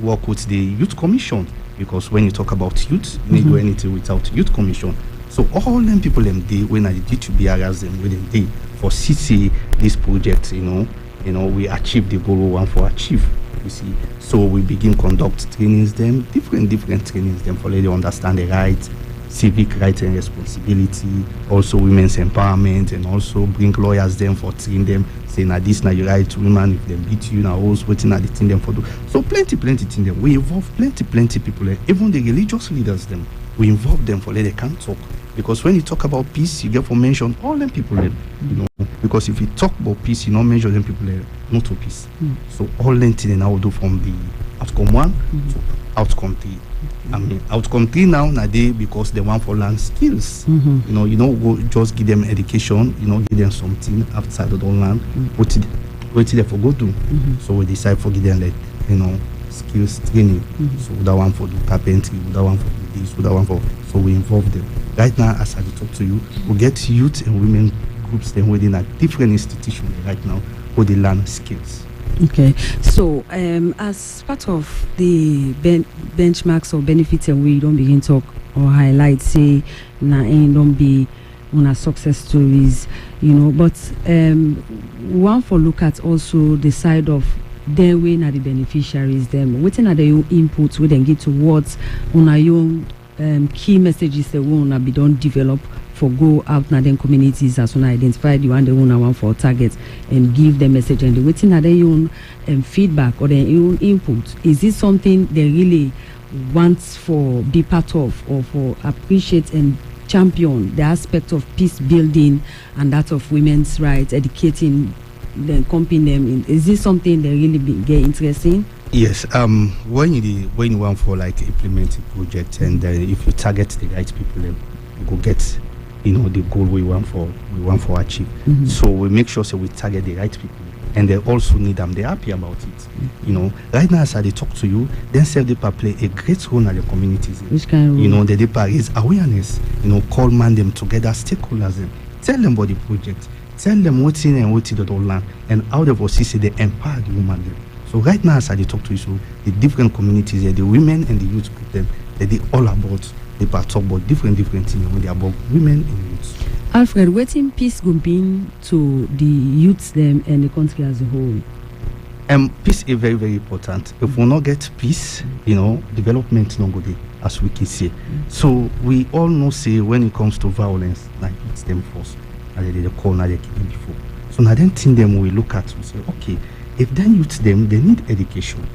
work with the Youth Commission, because when you talk about youth, you need to do anything without Youth Commission. So all them people them day when I did to be aroused them with them day for CC this project, we achieve the goal we want for achieve. You see, so we begin conduct trainings them, different trainings them for let them understand the rights, civic rights and responsibility, also women's empowerment, and also bring lawyers them for train them, saying that this now your right to women if they beat you now always waiting at the thing them for do. So plenty thing them. We involve plenty people, even the religious leaders them. We involve them for let they can talk. Because when you talk about peace, you get for mention all them people, because if you talk about peace, you not measure them people not to peace. So all them things now do from the outcome 1 to outcome 3. I mean, outcome 3 now they because they want for learn skills. You know, go just give them education, give them something outside the land, what they for go do. So we decide for give them skills training. So that one for the carpentry, that one for this, that one for, so we involve them. Right now, as I talk to you, we get youth and women groups then within a different institution right now where they learn skills. Okay, so as part of the benchmarks or benefits, and we don't begin talk or highlight, say, don't be on our success stories, but one for look at also the side of them when are the beneficiaries, them waiting at their own inputs, we then get towards on our own key messages that will be done develop for go out now then communities as soon identify the one they want for targets and give them message and waiting at their own feedback or their own input. Is this something they really want for be part of or for appreciate and champion the aspect of peace building and that of women's rights, educating them, comping them in? Is this something they really get interested in? Yes, when you want for like implement a project and if you target the right people, you go get the goal we want for achieve. So we make sure we target the right people, and they also need them. They're happy about it. Right now as I talk to you, then CFDPA play a great role in the communities. Which kind of the DPA raise awareness. Call man them together, stakeholders them, tell them about the project, tell them what's in and what's in the land, and how they see they empower the woman them. So right now, as I talk to you, so the different communities, the women and the youth group, them, they all about, they talk about different things when they about women and youth. Alfred, what in peace go bring to the youths them and the country as a whole? Peace is very, very important. If we not get peace, development not good, as we can say. So we all know, say, when it comes to violence, like it's them first, and they call now they keep it before. So now then thing them we look at, we say, okay, if then youth them, they need education.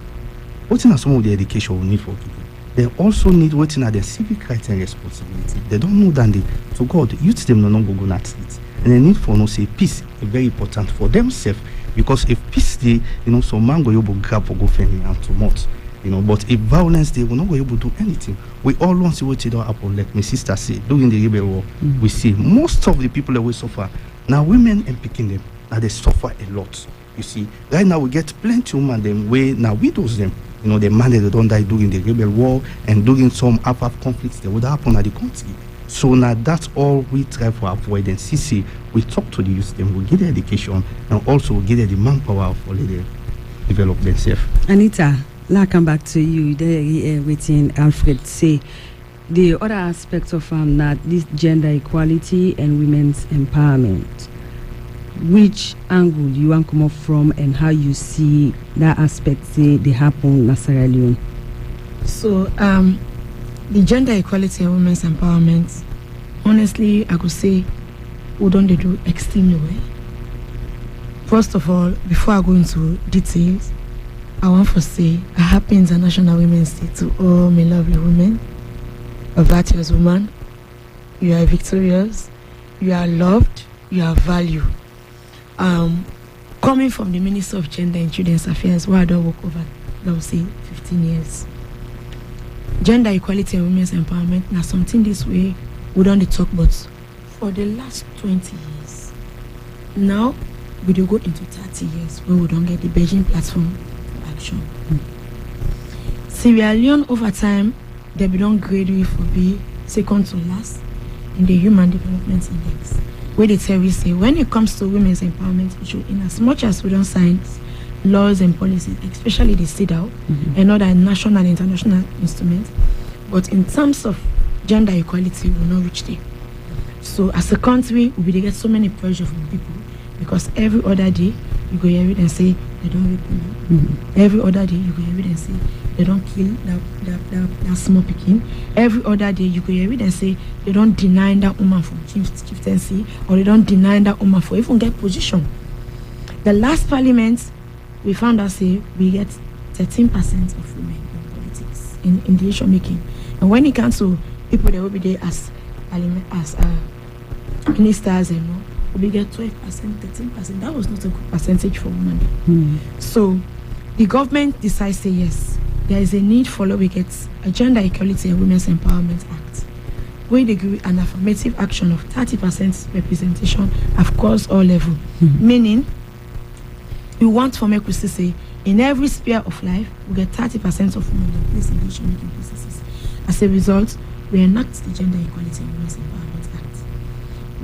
What in some of the education we need for people? They also need what in their civic rights and responsibility. They don't know that to God, youth them no longer go at it. And they need for say peace is very important for themselves, because if peace they, some man go able to grab or go fending and too much. But if violence they will not be able to do anything. We all want to see what it happen. Like my sister said, during the rebel war, we see most of the people that will suffer. Now women and picking them, now they suffer a lot. You see, right now we get plenty of women them way now widows them. The man that don't die during the rebel war and during some other conflicts that would happen at the country. So now that's all we try to avoid. And CC, we talk to the youth them, we give the education and also we give them the manpower for them develop themselves. Anita, now come back to you. There waiting Alfred say the other aspects of that this gender equality and women's empowerment. Which angle you want to come up from and how you see that aspect say they happen in Sierra Leone? So the gender equality and women's empowerment, honestly I could say we don't do extremely well. First of all, before I go into details, I want to say a happy International Women's Day to all my lovely women, a virtuous woman. You are victorious, you are loved, you are valued. Coming from the Minister of Gender and Children's Affairs, where I don't work over, I would say 15 years. Gender equality and women's empowerment now something this way we don't talk about for the last 20 years. Now we do go into 30 years where we don't get the Beijing platform for action. Sierra Leone over time they belong gradually for be second to last in the Human Development Index. Where they tell we say when it comes to women's empowerment issue, in as much as we don't sign laws and policies, especially the CEDAW and other national and international instruments. But in terms of gender equality, we will not reach there. So as a country, we will get so many pressure from people because every other day you go hear it and say they don't rape women. Every other day you go hear it and say they don't kill that small picking. Every other day you go hear it and say they don't deny that woman from chieftaincy, or they don't deny that woman for even get position. The last parliament, we found out say we get 13% of women in politics, in decision making. And when it comes to people that will be there as ministers and all, we get 12%, 13%. That was not a good percentage for women. So the government decides say yes, there is a need for we get a Gender Equality and Women's Empowerment Act, where they give an affirmative action of 30% representation across all levels. Meaning, we want for me to say in every sphere of life, we get 30% of women in place in decision-making processes. As a result, we enact the Gender Equality and Women's Empowerment Act.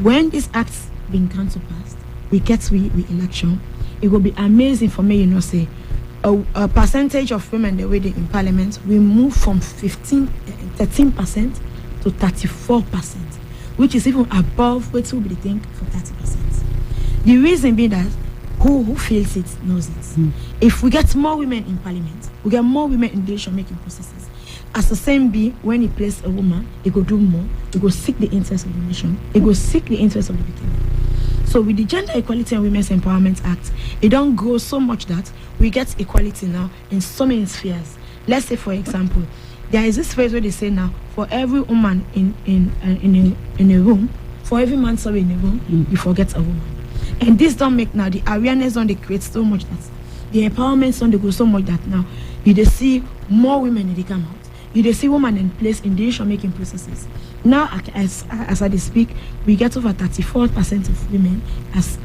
When this act being come to pass, we get we election, it will be amazing for me, say a percentage of women the way they in parliament, we move from 13% to 34%, which is even above what will be the thing for 30%. The reason being that who feels it knows it. If we get more women in parliament, we get more women in decision making processes. As the same be when he places a woman, he go do more, he go seek the interest of the nation, he go seek the interest of the victim. So with the Gender Equality and Women's Empowerment Act, it don't grow so much that we get equality now in so many spheres. Let's say, for example, there is this phrase where they say now, for every woman in a room, for every man in a room, you forget a woman. And this don't make now the awareness don't they create so much that the empowerment don't they go so much that now you they see more women in the come out. You they see women in place in decision making processes. Now, as I speak, we get over 34% of women as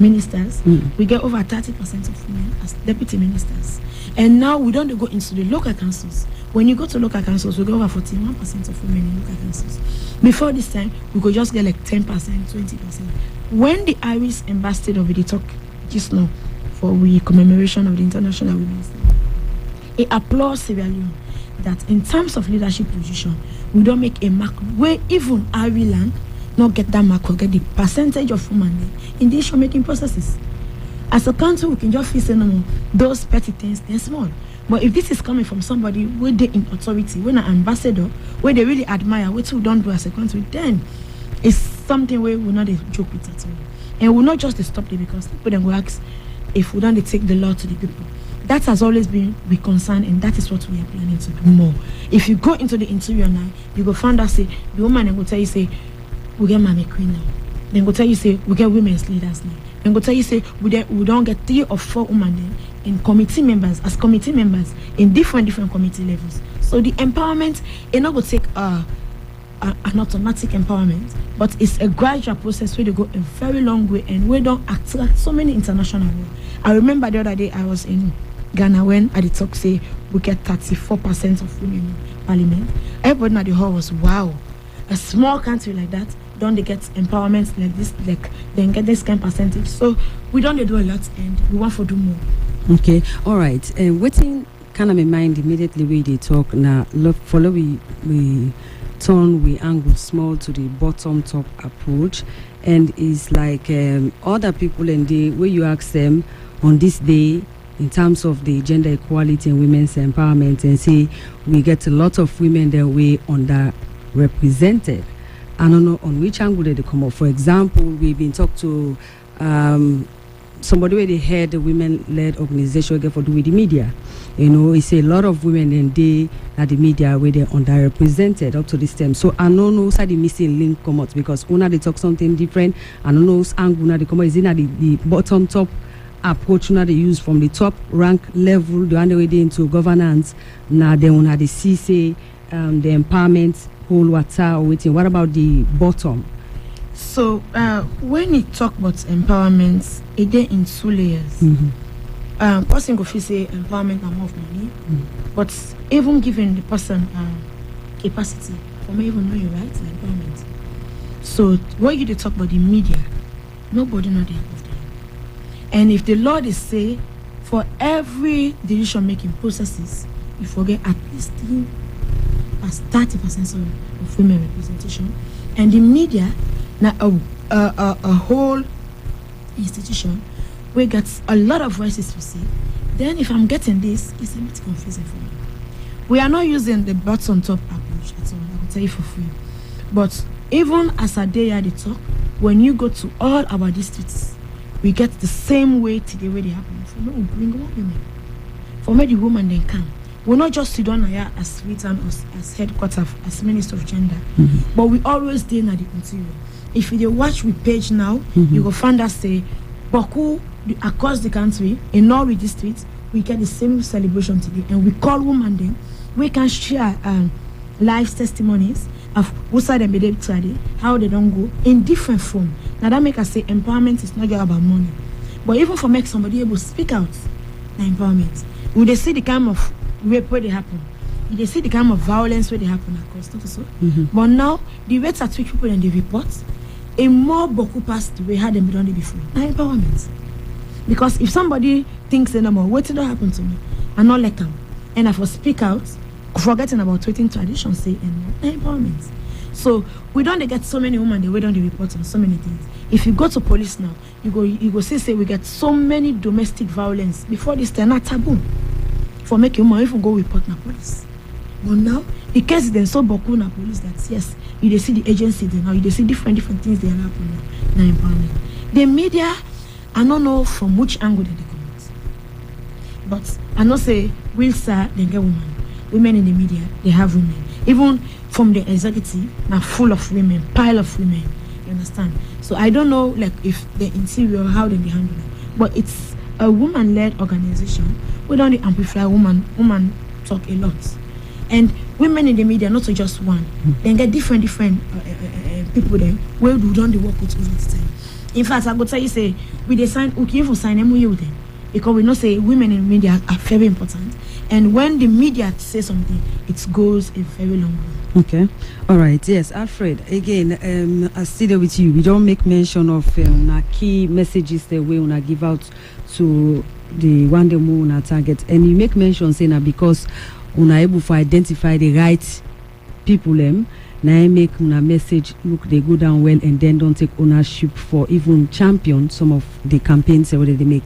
ministers. We get over 30% of women as deputy ministers. And now we don't go into the local councils. When you go to local councils, we get over 41% of women in local councils. Before this time, we could just get like 10%, 20%. When the Irish ambassador will talk just now for the commemoration of the International Women's Day, it applauds Sierra Leone that in terms of leadership position, we don't make a mark where even Ireland not get that mark or get the percentage of women in decision making processes. As a country, we can just feel say no more, those petty things, they're small. But if this is coming from somebody where they in authority, when an ambassador, where they really admire what we don't do as a country, then it's something where we're not a joke with at all. And we're not just stop there because people then will ask if we don't take the law to the people. That has always been we concern, and that is what we are planning to do more. If you go into the interior now, you go find out say the woman and will tell you say we get Mama Queen now. Then go tell you say we get women's leaders now. Then go tell you say we don't get 3 or 4 women then in committee members in different committee levels. So the empowerment is not going to take an automatic empowerment, but it's a gradual process where they go a very long way and we don't attract so many international awards. I remember the other day I was in Ghana when at the talk say we get 34% of women in parliament. Everybody at the hall was wow. A small country like that, don't they get empowerment like this, like then get this kind of percentage. So we don't do a lot and we want to do more. Okay, all right. Waiting kind of in mind immediately when they talk now. Look, follow we turn we angle small to the bottom top approach, and it's like other people and the way you ask them on this day in terms of the gender equality and women's empowerment, and say we get a lot of women that we underrepresented. I don't know on which angle they come up. For example, we've been talked to somebody where they had the women-led organization get for do with the media. You know, it's a lot of women and they at the media where they're underrepresented up to this time. So I don't know how the missing link come out because una they talk something different. I don't know angle una they come out. Is it the bottom top approach una they use from the top rank level the way they into governance. Now they una they see say the empowerment whole water or waiting. What about the bottom? So when you talk about empowerment, it is in 2 layers. Person go feel say empowerment and more of money, but even giving the person capacity for me even know your rights and empowerment. So when you talk about the media, nobody know the above them. And if the law is say for every decision-making processes, you forget at least 30% of women representation, and the media, now a whole institution, where gets a lot of voices to say. Then, if I'm getting this, it's a bit confusing for me. We are not using the bottom top approach at all. I will tell you for free. But even as a day at the talk, when you go to all our districts, we get the same way to the way they happen. For me, we bring one women. For me, the woman then come. We're not just sit down here as written as headquarters, as Minister of Gender, but we always deal at the interior. If you watch with page now, you will find us say, Boku across the country, in all the districts, we get the same celebration today, and we call women then. We can share life testimonies of what side they made today, how they don't go in different form. Now that make us say empowerment is not just about money, but even for make somebody able to speak out, the empowerment. When they see the kind of rape where they happen, they see the kind of violence where they happen across, not so. But now the rates at which people and the reports, a more boku past the way had them done it before. Now empowerment. Because if somebody thinks anymore, what did happen to me? I not let them. And I for speak out, forgetting about waiting tradition say and empowerment. So we don't get so many women, they wait on the report on so many things. If you go to police now, you go say we get so many domestic violence before this they're not taboo. For making woman even go report na police. But now the case is then so boku na police that yes, you see the agency there now, you see different things they are happening now empowerment. The media, I don't know from which angle they come out. But I know say will sir they get women in the media, they have women. Even from the executive, now full of women, pile of women. You understand? So I don't know like if the interior how they handle it. But it's a woman-led organization. We don't amplify woman talk a lot. And women in the media, not so just one. They get different people there where we don't work with all the time. In fact, I go tell you say we decide we can even sign MOU then. Because we know say women in media are very important. And when the media say something, it goes a very long way. Okay. All right. Yes, Alfred. Again, I still there with you. We don't make mention of key messages that we wanna give out to the one day we wanna target. And you make mention saying that because we are able to identify the right people now make una message look they go down well and then don't take ownership for even champion some of the campaigns that they make.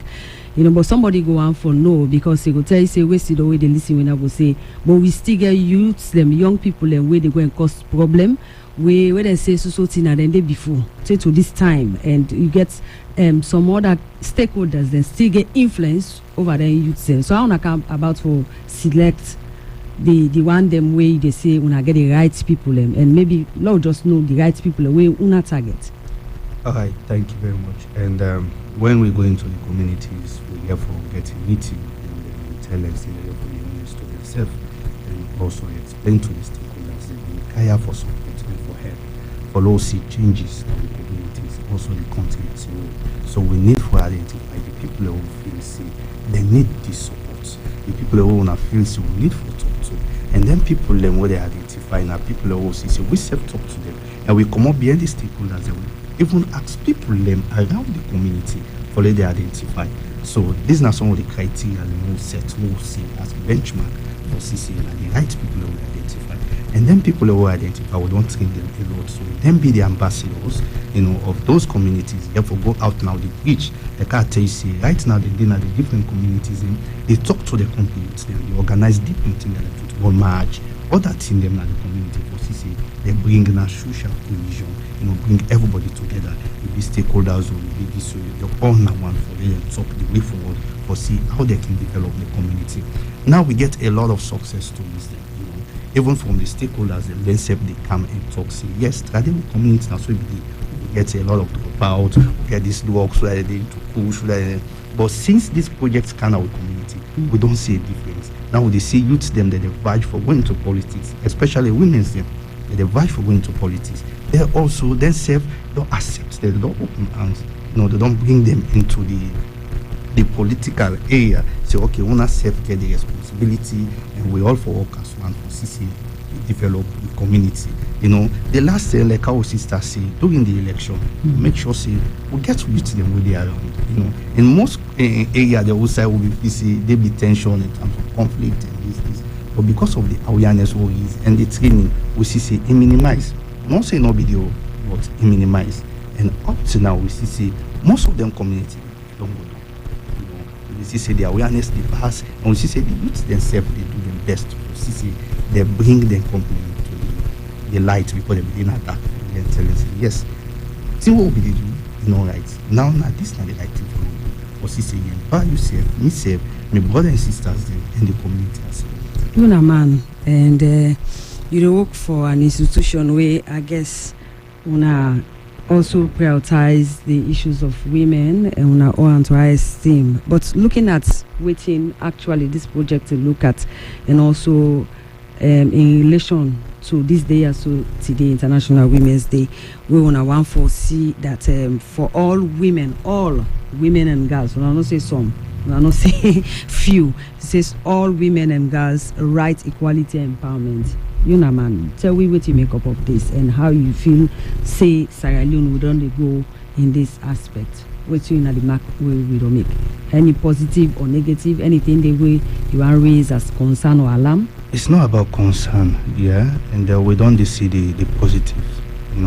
You know, but somebody go on for no because they go tell you say wasted the way they listen when I go say, but we still get youths, them young people and where they go and cause problem. Where they say so thing and then they before say to this time and you get some other stakeholders then still get influence over the youths. So I wanna come about for select the one them way they say when I get the right people and maybe Lord just know the right people way una target. All right, thank you very much. And when we go into the communities, we therefore get a meeting and we tell them say they for the news to themselves and also explain to the stakeholders that we care for support and for help, for those see changes in the communities, also the continents. So we need to identify the people who feel say they need this support, the people who want to feel say we need to talk to, and then people them where they identify now people who say we self talk to them and we come up behind the stakeholders and we even ask people them around the community for let they identify. So these are some of the criteria we will set, we will see as benchmark for CCA and the right people who we identify. And then people who identify, we don't train them a lot. So then be the ambassadors, of those communities. Therefore go out now the preach. They can't tell you say right now they are the different communities they talk to the communities, they organize different things like football match, other things them at the community for CCA. They bring a social cohesion, bring everybody together. The stakeholders will be this way, they're all now one for them top the way forward for see how they can develop the community. Now we get a lot of success stories there, even from the stakeholders, themselves they come and talk, say yes, traditional community now so we get a lot of dropout, we get this work so that they to push, but since these projects can our community, we don't see a difference. Now they see youths them that they vie for going to politics, especially women's them. They vie for going to politics. They also themselves don't accept, they don't open arms. They don't bring them into the political area. Say, okay, we want to self get the responsibility, and we all for work as one for CCA. develop the community. The last like our sister say during the election, make sure say we get to youth them where they are around. In most area the outside will be see there be tension in terms of conflict and this. But because of the awareness we is and the training, we see say it minimize. Not say no video, but it minimize. And up to now we see most of them community don't go down. We see say the awareness they pass, and we see say the youth themselves they do their best. We see say they bring them company to the light because they begin attack and tell us yes. See what we do, right. Now this not the right thing for me. But see say empower yourself, me self, my brothers and sisters them in the community as well. You're a man and you work for an institution where I guess una also prioritize the issues of women and una all and high esteem. But looking at waiting actually this project to look at and also in relation to this day also today International Women's Day, we wanna one foresee that for all women and girls, we not say some, we not say few, it says all women and girls right, equality, empowerment. Man, tell me what you make up of this and how you feel say Sierra Leone would only go in this aspect. What you in the mark we don't make any positive or negative, anything the way you are raised as concern or alarm. It's not about concern, and we don't see the positive,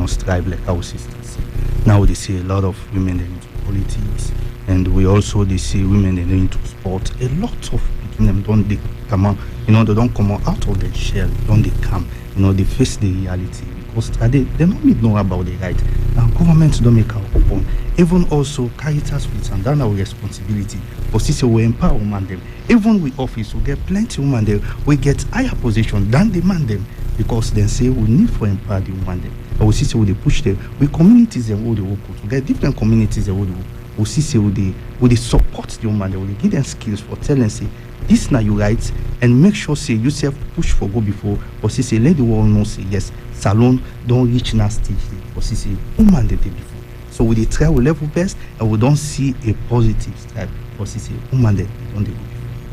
strive like our sisters. Now they see a lot of women into politics, and we also they see women into sport. A lot of them don't they come out, they don't come out of their shell, don't they come, they face the reality because they don't know about the right. Now governments don't make our own. Even also Caritas with and that's our responsibility. But since we empower women them, even with office we get plenty women there, we get higher position than the man them because they say we need to empower the women them. And we see they push them. We communities and all the work. We get different communities and all the work. We see they support the women, they will give them skills for telling say this now you right and make sure say yourself push for go before or say let the world know say yes salon don't reach that stage or say woman the day before. So we try our level best and we don't see a positive step or say woman the don't go before.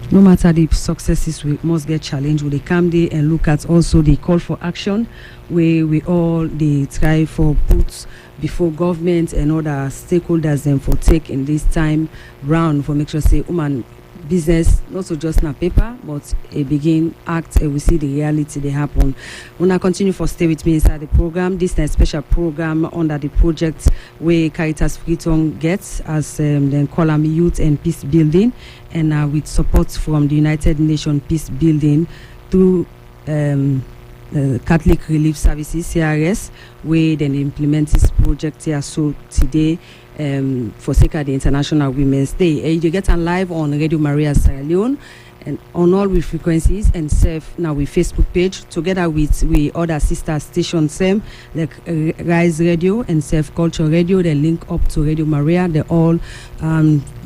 No matter the successes, we must get challenged. We come there and look at also the call for action where we all they try for put before government and other stakeholders and for take in this time round for make sure say woman business not so just na paper but a begin act and we see the reality they happen. Wanna continue for stay with me inside the program. This is a special program under the project where Caritas Freetown gets as then column youth and peace building and with support from the United Nations Peace Building through Catholic Relief Services CRS where then implement this project here so today for sake of the International Women's Day. You get on live on Radio Maria Sierra Leone and on all with frequencies and serve now with Facebook page together with other sister stations same like Rise Radio and Serve Culture Radio. They link up to Radio Maria. They all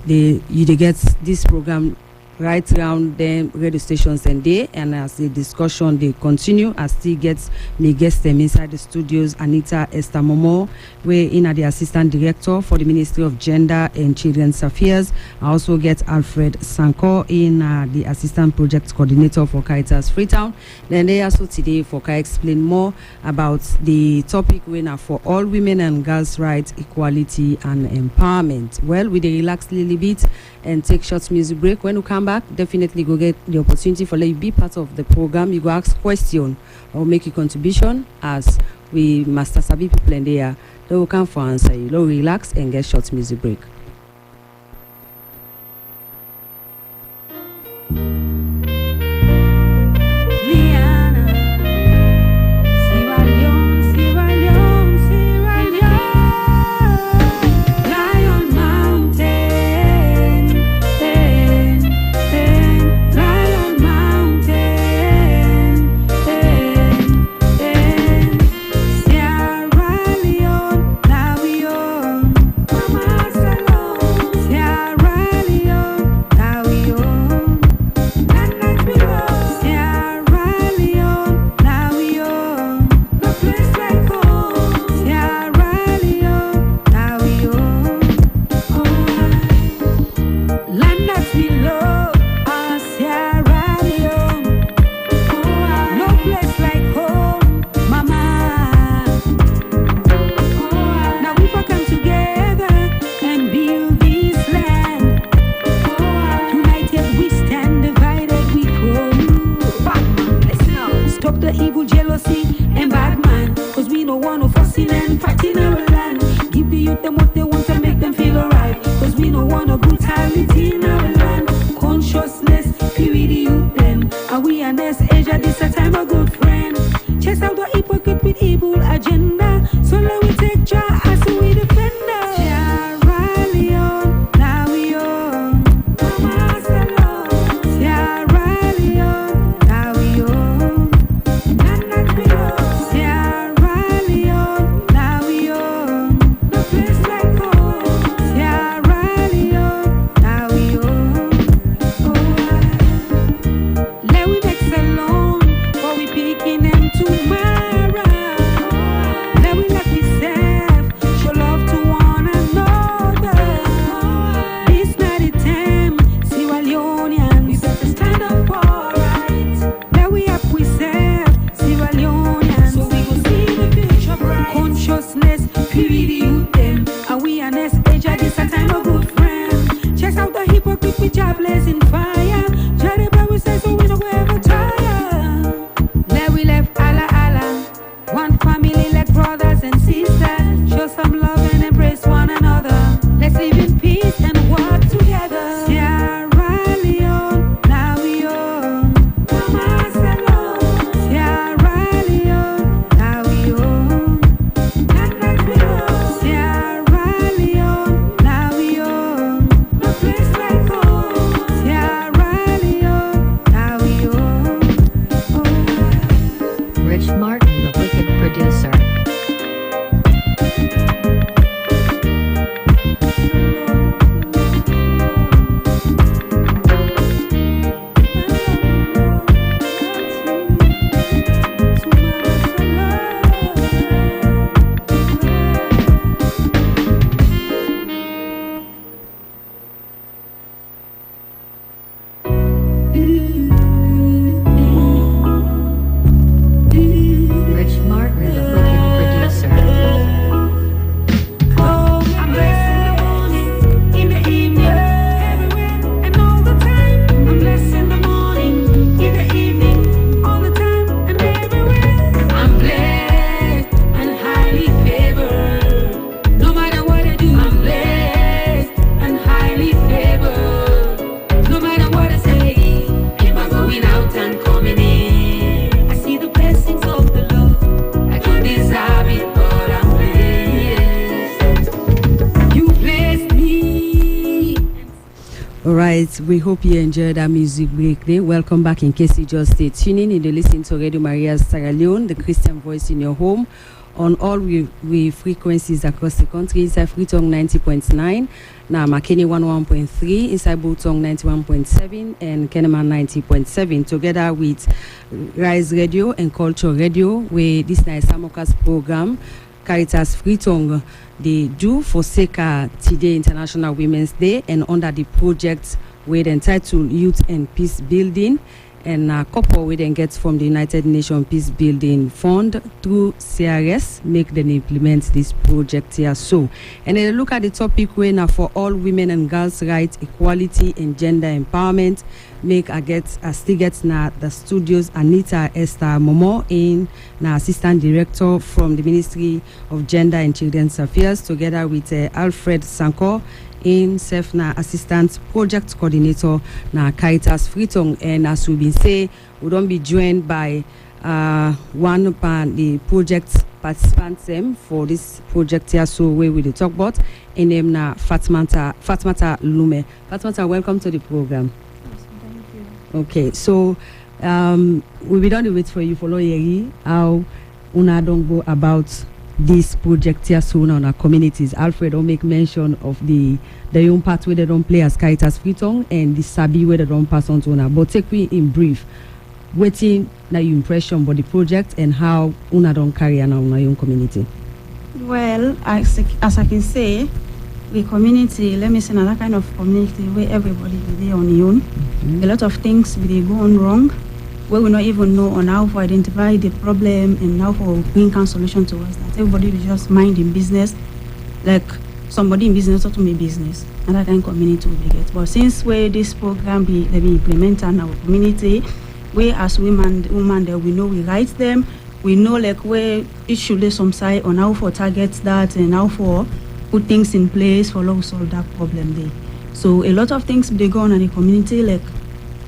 they get this program right around them radio stations and day and as the discussion they continue as still gets me guest them inside the studios Anita Esther Momo where in the assistant director for the Ministry of Gender and Children's Affairs. I also get Alfred Sanko in the assistant project coordinator for Caritas Freetown. Then they also today for Kai explain more about the topic winner for all women and girls rights, equality and empowerment. Well, with a relaxed little bit and take short music break. When you come back, definitely go get the opportunity for let you be part of the program. You go ask question or make a contribution as we master sabi people in there. They will come for answer you. Low relax and get short music break. Sierra Leone, now we own. Mama Salon. the evil jealousy and bad man. Cause we don't want no fussing and fighting our land. Give the youth them what they want and make them feel alright. Cause we don't want no brutality in our land. Consciousness, purity the youth them. And we are next age at this time a good friend. Chase out the hypocrite with evil agenda. So let we take joy as we defender. Yeah, rally on, now we on. Mama Salon. Yeah, rally on, now we on. Nana Krio. Yeah, rally on, now we on. No place like home. Yeah, rally on, now we on. Oh, let we make Salon, for we picking them tomorrow. Let we let we serve, show love to one another. This not the time, Sierra Leoneans, we better stand up for right. Let we up we serve, Sierra Leoneans, so we go see the future bright. Consciousness, purity youth them, and we are next age at this time a good friend. Check out the hypocrite with job blazing fire. Jare Bible says so we no go ever tire. Let we left Allah Allah, one family like brothers and sisters. Show some love and embrace one another. Let's live in peace and work together. Yeah, rally on, now we on. Mama Salon. Yeah, rally on, now we on. Nana Krio. Yeah, rally on, now we on. No place like home. Yeah, rally on, now we on. Oh. Rich Martin, the wicked producer. Rich Martin, the wicked producer. Oh, I'm blessed in the morning, in the evening, everywhere and all the time. I'm blessed in the morning, in the evening, all the time and everywhere. I'm blessed and highly favored. No matter what I do, I'm blessed and highly favored. No matter what I say, am I going out and coming in? I see the blessings of the Lord. I don't deserve it, but I'm blessed. You blessed me. All right, we hope you enjoyed our music break there. Welcome back. In case you just stay tuning in, you listen to Radio Maria Sierra Leone, the Christian voice in your home, on all we frequencies across the country. Inside Freetong 90.9, now Makeni 101.3, inside Botong 91.7, and Kenema 90.7, together with Rise Radio and Culture Radio, where this night Samoka's program Caritas Freetong they do for Seka today International Women's Day, and under the project with entitled Youth and Peace Building, and a couple we then get from the United Nations Peace Building Fund through CRS make them implement this project here. So, and then look at the topic where now for all women and girls' rights, equality and gender empowerment. Make I still get now the studios Anita Esther Momo in now assistant director from the Ministry of Gender and Children's Affairs, together with Alfred Sanko in Sefna assistant project coordinator na Caritas Freetong. And as we been say, we don't be joined by one of the project participants for this project here, so where we talk about in name na Fatmata Lume. Fatmata, welcome to the program. Thank you. Okay, so we'll be done to wait for you follow how una don't go about this project here soon on our communities. Alfred don't make mention of the young part where they don't play as Caritas Freetong and the Sabi where they don't pass on to una. But take me in brief, waiting na your impression about the project and how una don't carry on our young community. Well, as I can say, the community, let me say another kind of community where everybody is there on their own. A lot of things be going wrong, where we not even know on how to identify the problem and how to bring a solution to us. That everybody will just mind in business, like somebody in business or to me business. Another kind of community will be get. But since where this program they be implemented in our community, We as women that we know we write them. We know like where it should lay some side on how for target that and how for put things in place for how solve that problem there. So a lot of things they go on in the community like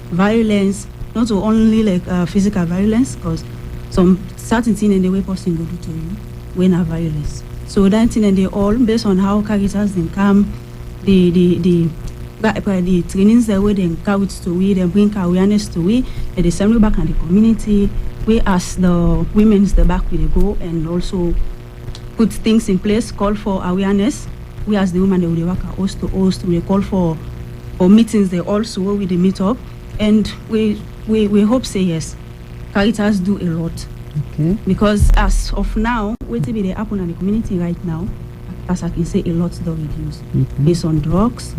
violence, not only like physical violence, because some certain thing in the way person go do to you when have violence. So that thing and they all based on how characters then come, the trainings that way they encourage to we, they bring awareness to we, and they send back in the community. We as the women's the back we they go and also put things in place, call for awareness. We as the women they will work host to host, we call for meetings they also where we they meet up, and we hope say yes, Caritas do a lot. Okay. Because as of now, what will be happen in the community right now, as I can say, a lot do reduce based on drugs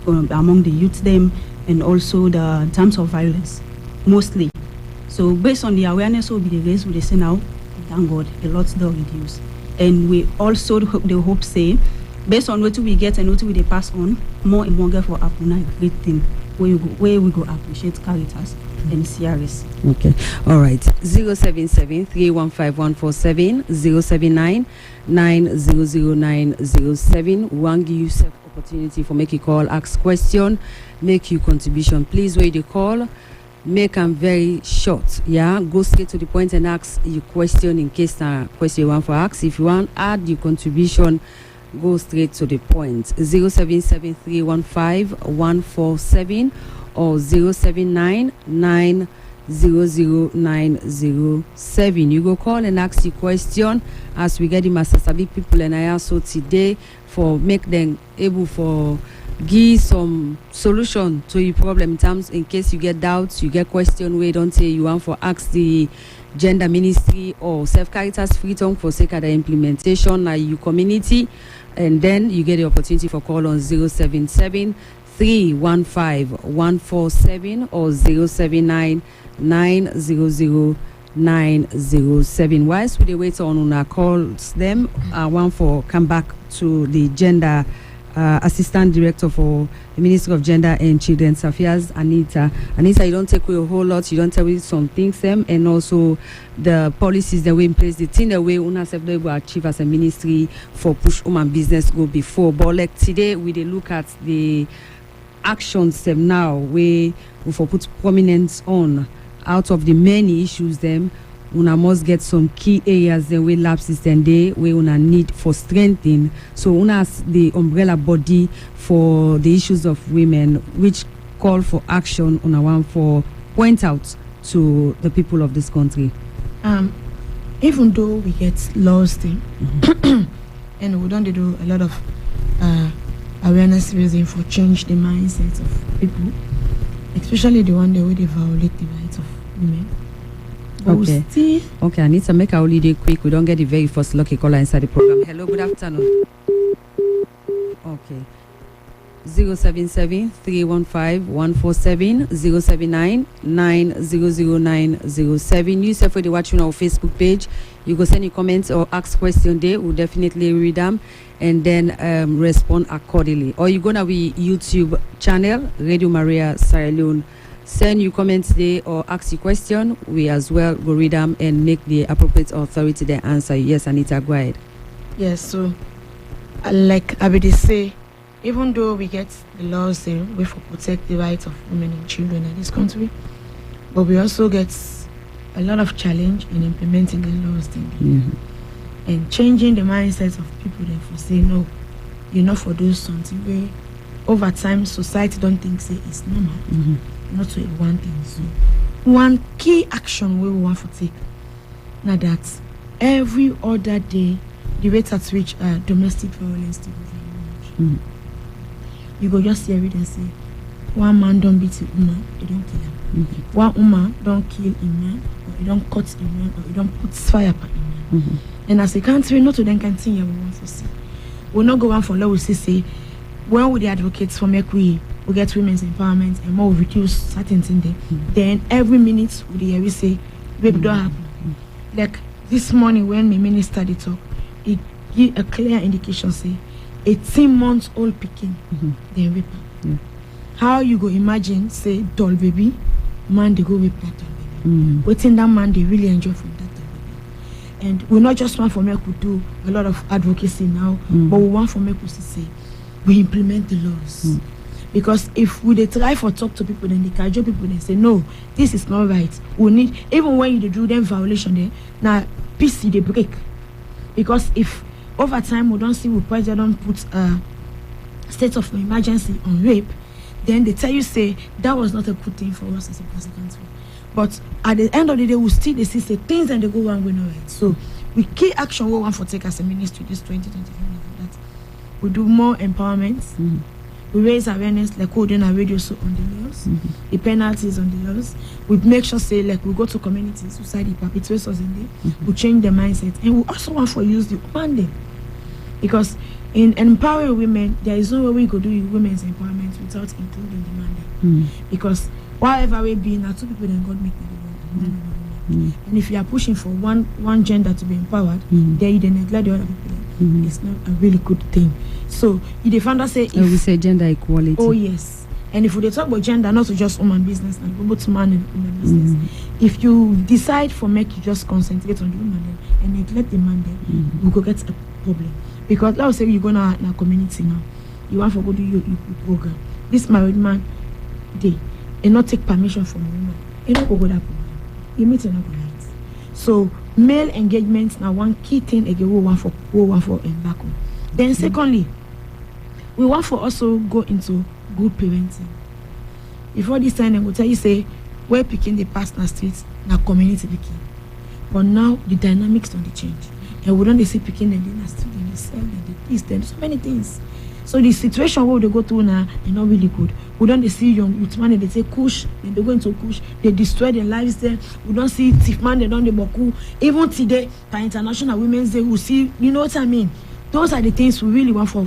among the youth them, and also the terms of violence mostly. So based on the awareness will be the race we say now, thank God, a lot do reduce. And we also hope say, based on what we get and what we pass on, more and more for happen a great thing where we go appreciate Caritas and CRS. Okay. All right. 077-315-147, 079-900-907. One give yourself opportunity for make you call, ask question, make you contribution. Please wait the call. Make them very short. Yeah. Go straight to the point and ask your question in case question you want for ask. If you want add your contribution, go straight to the point. 077-315-147 or 079-900-907. You go call and ask the question as we get the Master Sabi people, and I also today for make them able for give some solution to your problem in terms in case you get doubts, you get question where you don't say you want for ask the gender ministry or self Caritas freedom for sake of the implementation at your community, and then you get the opportunity for call on 077-315-147 or 079-900-907. Whilst we wait on our calls, them one for come back to the gender assistant director for the Ministry of Gender and Children's Affairs, Anita. Anita, you don't take away a whole lot, you don't tell me some things them, and also the policies that we in place, the thing that we will achieve as a ministry for push woman business go before. But like today we they look at the actions them now we for put prominence on out of the many issues them. Una must get some key areas the way lapses then they we una need for strengthening. So una has the umbrella body for the issues of women, which call for action on one for point out to the people of this country. Even though we get lost in and we don't do a lot of awareness raising for change the mindset of people, especially the one that way they violate the rights of women. Okay. Okay, I need to make our holiday quick. We don't get the very first lucky caller inside the program. Hello, good afternoon. Okay. 077-315-147, 079-900-907. You say for the watching our Facebook page, you go send your comments or ask question there. We'll definitely read them and then respond accordingly. Or you go to the YouTube channel, Radio Maria Sierra Leone. Send your comments there or ask your question. We as well go read them and make the appropriate authority then answer. Yes, Anita, go ahead. Yes, so like Abidi say, even though we get the laws there, we for protect the rights of women and children in this country, but we also get a lot of challenge in implementing the laws there. And changing the mindsets of people that for say no, you're not for do something where over time society don't think say it's normal. Not to one thing. So one key action we want to take now that every other day the rate at which domestic violence to go you go just hear it and say one man don't beat a woman, they don't kill him. One woman don't kill a man, or you don't cut a man, or you don't put fire upon a man. And as a country, not to then continue we want to see. We'll not go on for law, we say when we the advocates for make we get women's empowerment and more reduce certain things there. Then every minute we say, baby, don't happen. Like this morning when my minister did talk, it give a clear indication say 18-month-old picking, then rape her. How you go imagine say doll baby, man they go rape that doll baby. Waiting that man they really enjoy from that time. And we not just want for me to do a lot of advocacy now, but we want for me to say we implement the laws. Because if we they try for talk to people, then they cajole people, they say no, this is not right. We need, even when you do them violation there, now PC they break. Because if over time we don't see we president put state of emergency on rape, then they tell you say that was not a good thing for us as a country. But at the end of the day, we still they see say things and they go wrong with no right. So we key action we want for take as a ministry this 2025 that we do more empowerment. We raise awareness like holding our radio so on the laws, the penalties on the laws. We make sure say like we go to communities, society perpetuates us in there. We change the mindset, and we also want for use the woman because in empowering women, there is no way we could do women's empowerment without including the man. Because whatever we be, now two people then God make the world, man and woman. And if you are pushing for one gender to be empowered, then you then neglect the other people. It's not a really good thing. So if the founder say, if we say gender equality. Oh yes, and if we talk about gender, not to just woman business, and both man and woman business. If you decide for make you just concentrate on the woman then, and neglect the man then, we could get a problem. Because let's say you go now in a community now, you want to go do your program. This married man, they not take permission from a woman. You don't go that program. You meet not go right. So male engagement now one key thing again we want for back on. Then secondly, we want for also go into good parenting. Before this time, I will tell you say we're picking the past na streets na community picking. But now the dynamics don't change. And we don't see picking them in the street, they sell them, they teach them, so many things. So the situation where they go through now is not really good. We don't see young youth man, they say kush, then they go into kush, they destroy their lives there. We don't see thief man, they don't boku. Even today, by International Women's Day, we see, you know what I mean? Those are the things we really want for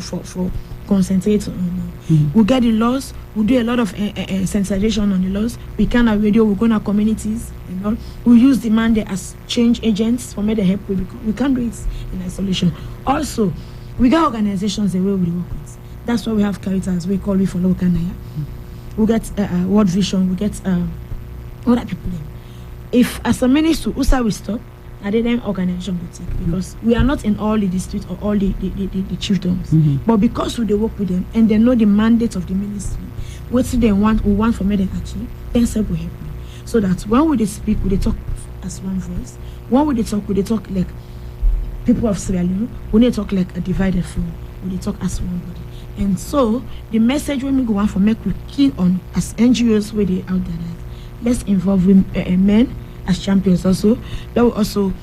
concentrate on. We get the laws, we do a lot of sensitization on the laws. We can have radio, we go in our communities, you know. We use the man there as change agents for me to help. We can't do it in isolation. Also, we got organizations the way we work with. That's why we have characters we call we follow Kanaya. We get World Vision, we get other people there. If as a minister, USA will stop, and then organization will take, because we are not in all the districts or all the chiefdoms. But because we work with them and they know the mandate of the ministry, what they want, we want from them achieve, then self will help me. So that when we speak, we talk as one voice. When we talk like people of Sierra Leone, we need to talk like a divided front. We talk as one body. And so the message when we go on for make we keen on as NGOs where they out there, let's involve men as champions also. That will also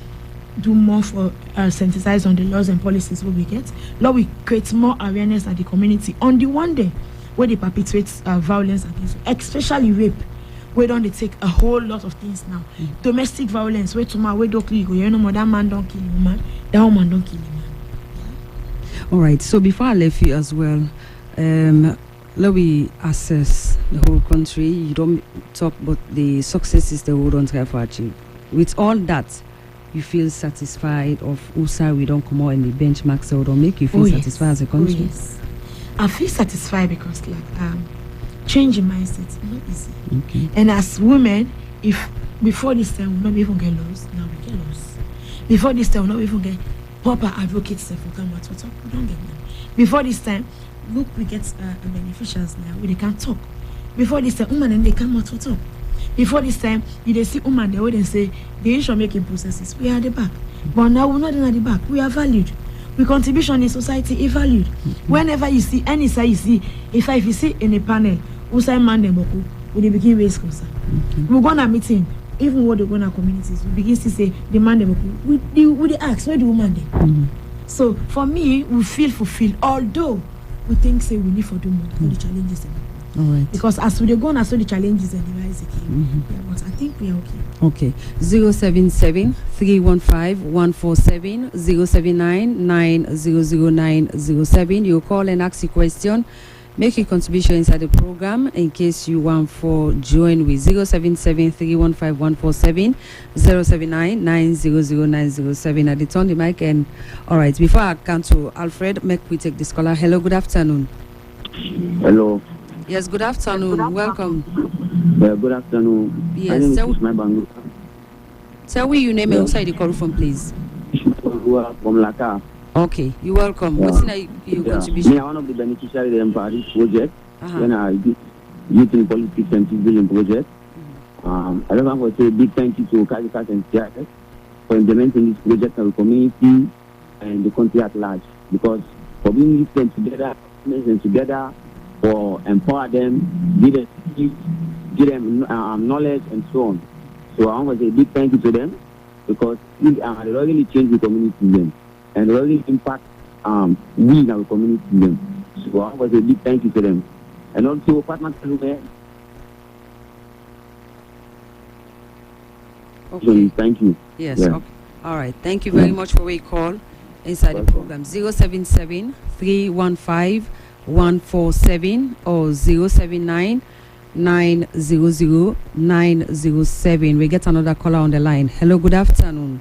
do more for sensitize on the laws and policies where we get. Lord, we create more awareness at the community on the one day where they perpetuate violence against, especially rape. Where don't they take a whole lot of things now? Domestic violence, where tomorrow we don't kill you, you know, that man don't kill you, man. That woman don't kill you, man. All right. So before I leave you as well, let me assess the whole country. You don't talk about the successes that we don't have achieved. With all that, you feel satisfied of USA we don't come out in the benchmarks, so don't make you feel satisfied as a country? Yes. I feel satisfied because like changing mindset is not easy. Okay. And as women, if before this time we not even get lost, now we get lost. Before this time we not even get proper advocates for come out to talk, we don't get them. Before this time, look, we get beneficiaries now where they can't talk. Before this time, women and they come out to talk. Before this time, you they see women they wouldn't say the issue making processes. We are at the back. But now we're not in at the back. We are valued. We contribution in society is valued. Whenever you see any side you see, if you see in a panel, who say man them boku, we they begin raise concern. We go on a meeting, even when they go in our communities, we begin to say the man them boku. We they ask where the woman them. So for me, we feel fulfilled, although we think say we need for do more for the challenges them. All right. Because as we go on, I saw the challenges and the rise again. Yeah, but I think we are okay. Okay. 077-315-147, 079-900907. You call and ask a question. Make a contribution inside the program in case you want for join with 077-315-147, 079-900907. At the turn the mic and all right. Before I come to Alfred, make we take this caller. Hello, good afternoon. Hello. Yes, good afternoon. Welcome. Yeah, good afternoon. Yes, my name so is my Bangu. Tell me your name and outside the call from, please. From Laka. Okay, you're welcome. What's in your contribution? Me, I'm one of the beneficiaries of this project. Uh-huh. When I did youth in politics and civilian project. I just want to say a big thank you to Caritas and CIS for implementing this project in the community and the country at large. Because for bringing them together, for empower them, give them skills, give them knowledge and so on. So I want to say a big thank you to them because they really change the community then, and they really impact we in our community then. So I want to say a big thank you to them. And also Fatma Talume. Okay. So thank you. Yes. Yeah. Okay. All right. Thank you very much for your call inside the program. 077 315 147 or 079 900 907. We get another caller on the line. Hello, good afternoon.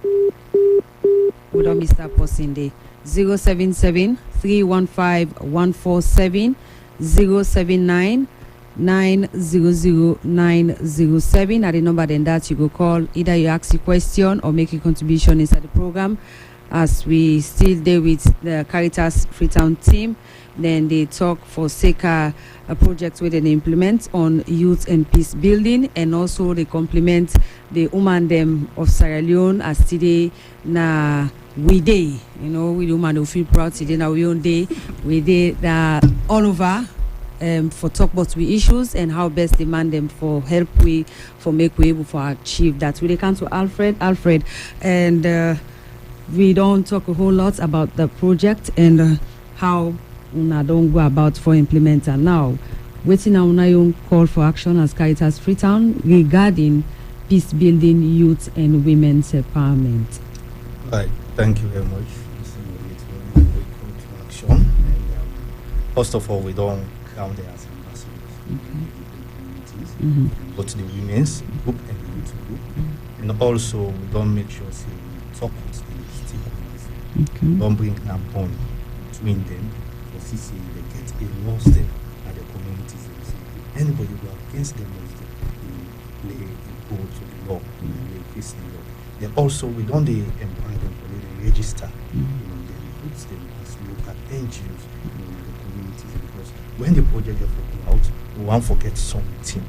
We don't miss that person there. 077 315 147 079 900 907 at the number then that you go call. Either you ask a question or make a contribution inside the program. As we still there with the Caritas Freetown team, then they talk for SECA a project where they implement on youth and peace building, and also they complement the woman them of Sierra Leone as today na we day, you know, we the woman who feel proud today now we own day, we day all over for talk about we issues and how best demand them for help we for make we able to achieve that. We come to Alfred and we don't talk a whole lot about the project and how una don't go about for implementer now. Waiting on una call for action as Caritas Freetown regarding peace building, youth and women's empowerment. Right. Thank you very much. We call to action. And first of all, we don't count there as ambassadors in the communities, but the women's group and the youth group. And also, we don't make sure say we talk with the stakeholders. Don't bring a bond between them. For CC, they get a lost them at the communities. Anybody who are against them, they lay a go to the law, they face the law. Then also, we don't empower them for they register. They recruit them as local NGOs in the communities, because when the project gets out, we won't forget something.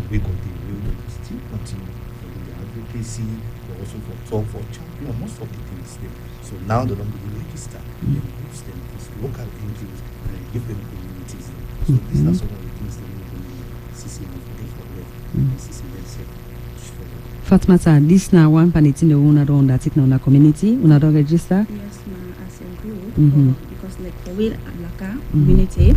We go there, we will still continue for the advocacy, but also for talk, for champion, most of the things there. So now they don't really register. They recruit them as local NGOs and they give them communities. So these are some of the things that we do. CC and forget for them. CC themselves. Fatma, this now one panity the una don't that it now na community, una don't register. Yes, ma, as a group, because like for we Laka community,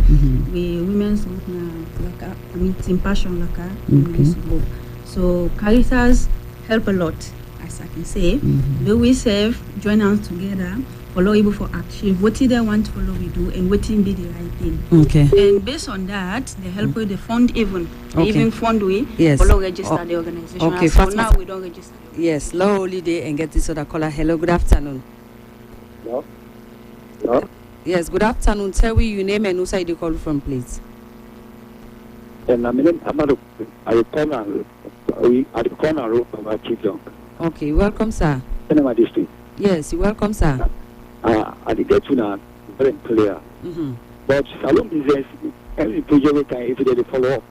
we women's group na Laka community passion Laka women's group. So Caritas help a lot, as I can say. Though we serve, join us together, follow able for achieve what they want to follow we do and what be the right thing. Okay. And based on that, they help with the fund even. They even fund we follow register the organization. Okay, so now we don't register. Yes, low holiday and get this other caller. Hello, good afternoon. Hello? Hello? Yes, good afternoon. Tell me your name and who side you call from, please. And I'm in Amado. I at the corner road of our chief young. Okay, welcome, sir. In my district. Yes, you're welcome, sir. I did get to now very clear. But salon business, every project we can if they follow up.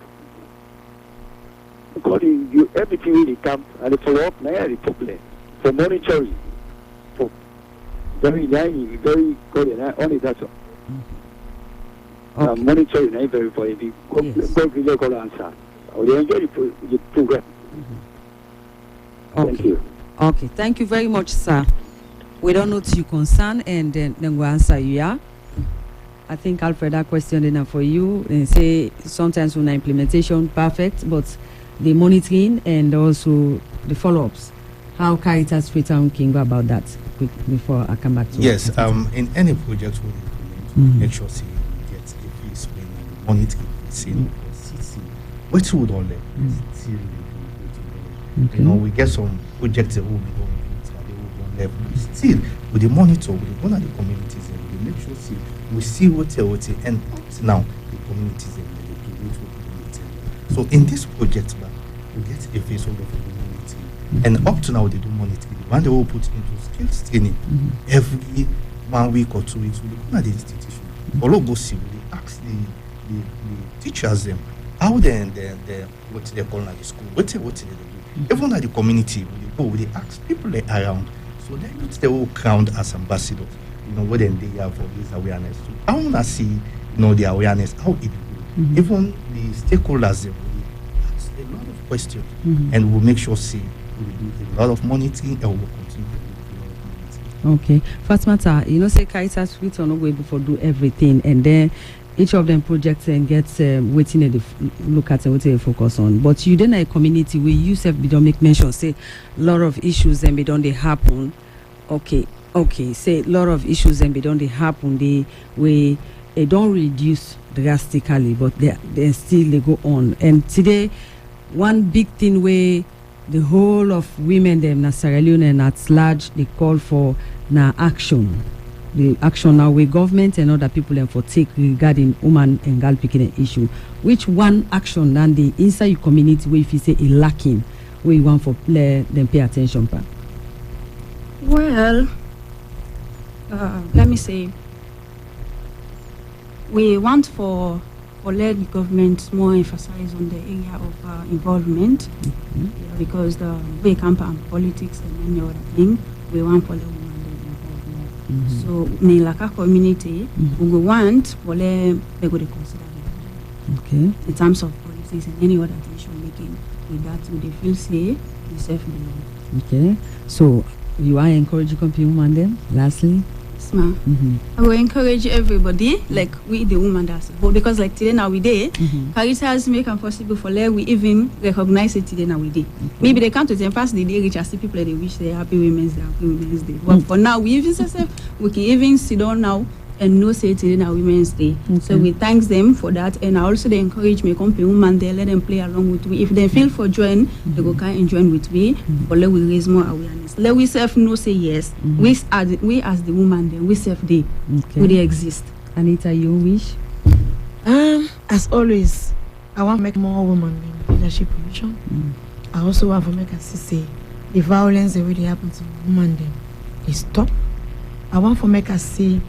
According you everything really comes and they follow up, now the problem. For monitoring. For very very good and only that's all. Monitoring very very go call answer. I will enjoy the program. Okay. Thank you. Okay, thank you very much, sir. We don't know to your concern and then we'll answer you, yeah? I think Alfred, that question enough for you. And say sometimes when implementation perfect, but the monitoring and also the follow-ups. How Caritas Freetown can go about that quick before I come back to yes, in any project we implement, make sure say we get a face when we monitor see what would all let you know, we get some projects that will be done level. Still, with the monitor, with the one of the communities, and we make sure we see what and now the communities and the community. So in this project, we get a face of the community And up to now, they do monitoring. When they will put into skills training every 1 week or 2 weeks, we look at the institution. All go see, we ask the teachers them how they what they call at the school, what they do. Even at the community, we go, we ask people around. So they use the whole crowned as ambassadors. What then they have for this awareness. So I want to see, the awareness, how it goes. Even the stakeholders, they will ask a lot of questions. And we'll make sure, we will do a lot of monitoring and we'll continue to do a lot of monitoring. Okay. Fatmata, say Caritas we not go able to do everything, and then each of them projects and gets waiting they look at and what they focus on. But you then a community where you self don't make mention, say a lot of issues and don't they happen. Okay, say a lot of issues and don't they happen, they don't reduce drastically, but they still they go on. And today one big thing where the whole of women them na Sierra Leone and at large they call for na action. The action now where government and other people them for take regarding woman and girl picking issue. Which one action than the inside your community where if you say it lacking, where you want for play them pay attention pa? Well, let me say, we want for let the government more emphasize on the area of involvement, because the way campaign politics and any other thing, we want for the women involved more. So, in Laka community, we go want for them they go to consider in terms of policies and any other decision making. With that, we feel say we self belong. Okay, so you are encouraging women then lastly. I will encourage everybody, like we the women that's but because like today now we day, Caritas make it possible for let we even recognize it today now we day. Maybe they can't to pass the day reach as the people they wish they happy women's day. But for now we even say we can even sit down now and no say today now Women's Day. So we thank them for that, and I also they encourage me come women there, let them play along with me. If they feel for join, they go come and join with me. But let we raise more awareness. Let we self know say yes. We as the woman then we self they we exist. Anita, you wish? As always, I want to make more women in leadership position. I also want to make us say the violence that really happen to women then is stop. I want to make us say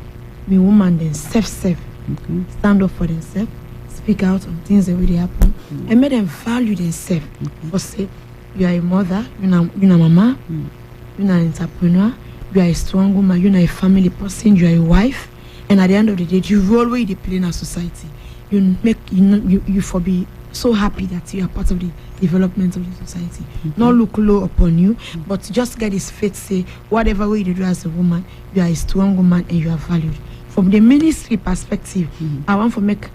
me woman then self stand up for themselves, speak out on things that really happen, and make them value themselves. For say you are a mother, you are mama, you are an entrepreneur, you are a strong woman, you are a family person, you are a wife, and at the end of the day, you role where they play in our society. You for be so happy that you are part of the development of the society. Not look low upon you, but just get this faith say whatever way you do as a woman, you are a strong woman and you are valued. From the ministry perspective, I want to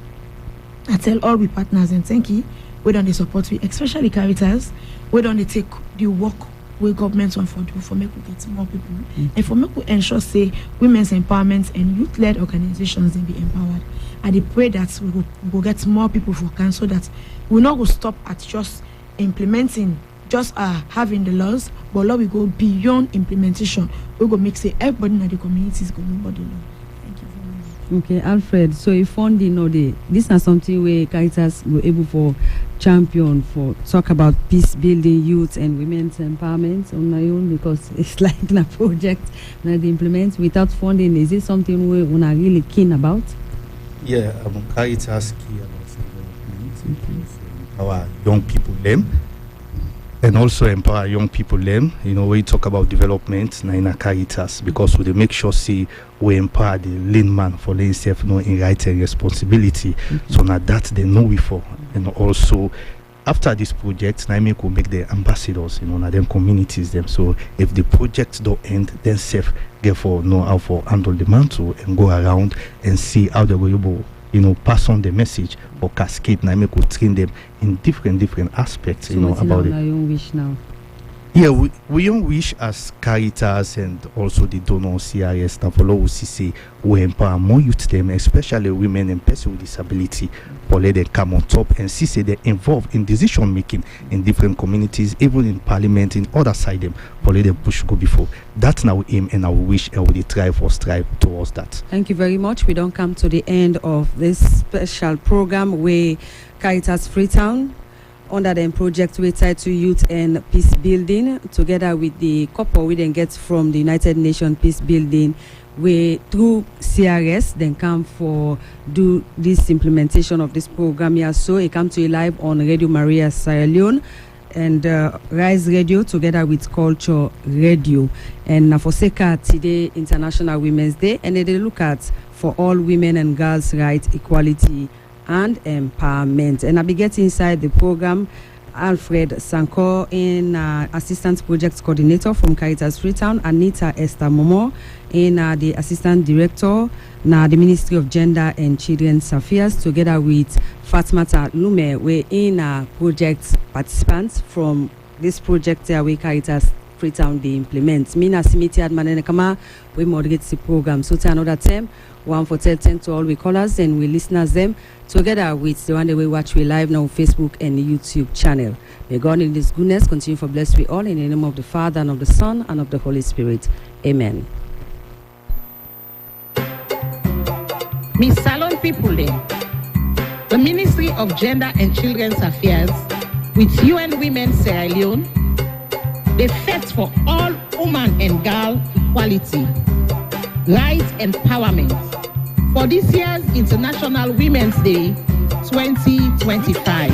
I tell all we partners and thank you, we don't they support we, especially Caritas, we don't they take the work where government want for do for make we get more people and for make we ensure say women's empowerment and youth-led organizations and be empowered. I pray that we will get more people for council, that we not go stop at just implementing, just having the laws, but Lord, we go beyond implementation. We go make say everybody in the communities go know about the law. Thank you very much. Okay, Alfred. So if funding no day, this is something where Caritas were able for champion for talk about peace building, youth and women's empowerment on my own, because it's like a project that they implement without funding. Is it something we are really keen about? Yeah, Caritas key about development, empower young people them, and also empower young people them. When you talk about development, na in Caritas, because we make sure see we empower the lean man for laying self in right and responsibility. So now that they know we for, and also after this project, now we make the ambassadors, na them communities them. So if the project don't end, then self therefore know how for handle the mantle and go around and see how they will able, pass on the message or cascade. Now make we train them in different aspects, so about it. Your wish now. Yeah, we don't wish as Caritas and also the donor CRS Tafolo say we empower more youth them, especially women and persons with disability, for let them come on top and see say they're involved in decision making in different communities, even in parliament, in other side them, for let them push go before. That's now aim and our wish, and we strive towards that. Thank you very much. We don't come to the end of this special program where Caritas Freetown under the project we tied to youth and peace building, together with the couple we then get from the United Nations peace building, we through CRS then come for do this implementation of this program here. So it come to you live on Radio Maria Sierra Leone and Rise Radio together with Culture Radio. And for Seka today International Women's Day, and they look at for all women and girls' rights, equality and empowerment. And I be getting inside the program Alfred Sanko in Assistant Project Coordinator from Caritas Freetown, Anita Esther Momo in the Assistant Director na the Ministry of Gender and Children's Affairs, together with Fatmata Lume, we in project participants from this project we Caritas Freetown they implement. Mina Simiti Admanene Kama, we moderate the program. So to another time, one for tell to all we callers and we listeners them, together with the one that we watch we live now on Facebook and YouTube channel. May God in this goodness continue for bless we all in the name of the Father and of the Son and of the Holy Spirit. Amen. Miss Salon people then. The Ministry of Gender and Children's Affairs with UN Women Sierra Leone, they fight for all woman and girl equality, rights empowerment for this year's International Women's Day 2025.